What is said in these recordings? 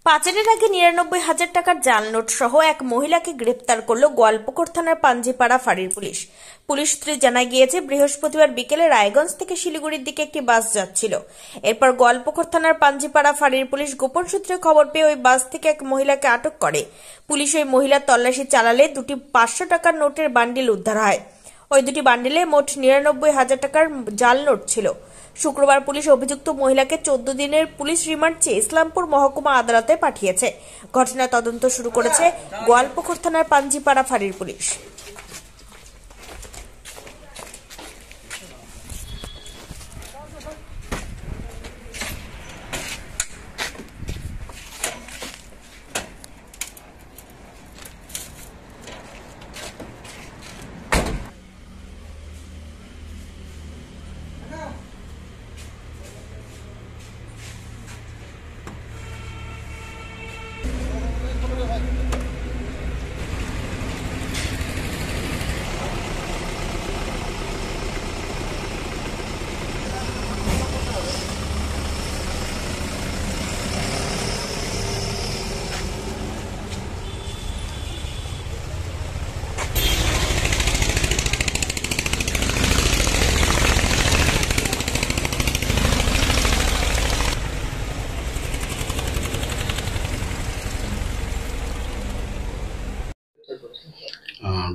পাচারের আগে ৯৯,০০০ টাকার জাল নোট সহ এক মহিলাকে গ্রেপ্তার করল গোয়ালপুকুর থানার পাঞ্জিপাড়া ফাঁড়ির পুলিশ। পুলিশ সূত্রে জানা গিয়েছে, বৃহস্পতিবার বিকেলে রায়গঞ্জ থেকে শিলিগুড়ির দিকে একটি বাস যাচ্ছিল। এরপর গোয়ালপুকুর থানার পাঞ্জিপাড়া ফাঁড়ির পুলিশ গোপন সূত্রে খবর পেয়ে ওই বাস থেকে এক মহিলাকে আটক করে। পুলিশ ওই মহিলার তল্লাশি চালালে দুটি ৫০০ টাকার নোটের বান্ডিল উদ্ধার হয়। ওই দুটি বান্ডিলে মোট ৯৯,০০০ টাকার জাল নোট ছিল। শুক্রবার পুলিশ অভিযুক্ত মহিলাকে ১৪ দিনের পুলিশ রিমান্ড চেয়ে ইসলামপুর মহকুমা আদালতে পাঠিয়েছে। ঘটনার তদন্ত শুরু করেছে গোয়ালপুকুর থানার পাঞ্জিপাড়া ফাঁড়ির পুলিশ।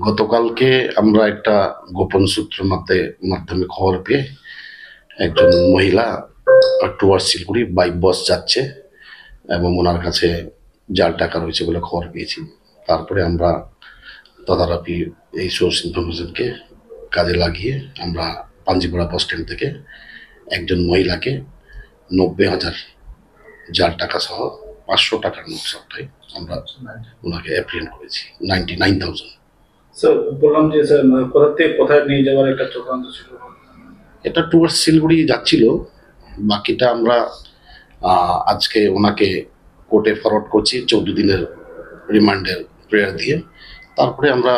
গতকালকে আমরা একটা গোপন সূত্রের মাধ্যমে খবর পেয়ে একজন মহিলা টুয়ার্ডস শিলিগুড়ি বাই বাস যাচ্ছে এবং ওনার কাছে জাল টাকা রয়েছে বলে খবর পেয়েছি। তারপরে আমরা তদারকি এই সোর্স ইনফরমেশনকে কাজে লাগিয়ে আমরা পাঞ্জিপাড়া বাস স্ট্যান্ড থেকে একজন মহিলাকে ৯০,০০০ জাল টাকা সহ ৫০০ টাকার নোট সবটাই আমরা ওনাকে অ্যাপ্রিহেন্ড করেছি। 99,000। বললাম যে স্যার কোথা থেকে কোথায় নিয়ে যাওয়ার একটা চক্রান্ত ছিল। এটা টুয়ার্ডস শিলিগুড়ি যাচ্ছিল। বাকিটা আমরা আজকে ওনাকে কোর্টে ফরওয়ার্ড করছি ১৪ দিনের রিমান্ডের প্রেয়ার দিয়ে। তারপরে আমরা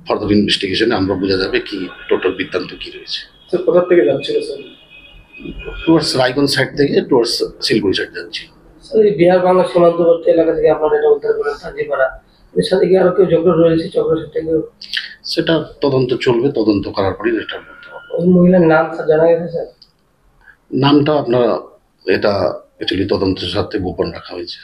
ফার্দার ইনভেস্টিগেশনে আমরা বোঝা যাবে কি টোটাল বৃত্তান্ত কি রয়েছে। স্যার কোথা থেকে যাচ্ছিল স্যার? টুয়ার্ডস রায়গঞ্জ সাইড থেকে টুয়ার্ডস শিলিগুড়ি সাইড যাচ্ছি। স্যার এই বিহার বাংলা সীমান্তবর্তী এলাকা থেকে আপনারা এটা উদ্ধার করেন পাঞ্জিপাড়া, এর সাথে কি আরো কেউ জড়িত রয়েছে চক্রের সাথে? সেটা তদন্ত চলবে, তদন্ত করার পরই এটা বলতে হবে। ওই মহিলার নাম স্যার জানা গেছে স্যার? নামটা আপনারা এটা অ্যাকচুয়ালি তদন্তের সাথে গোপন রাখা হয়েছে।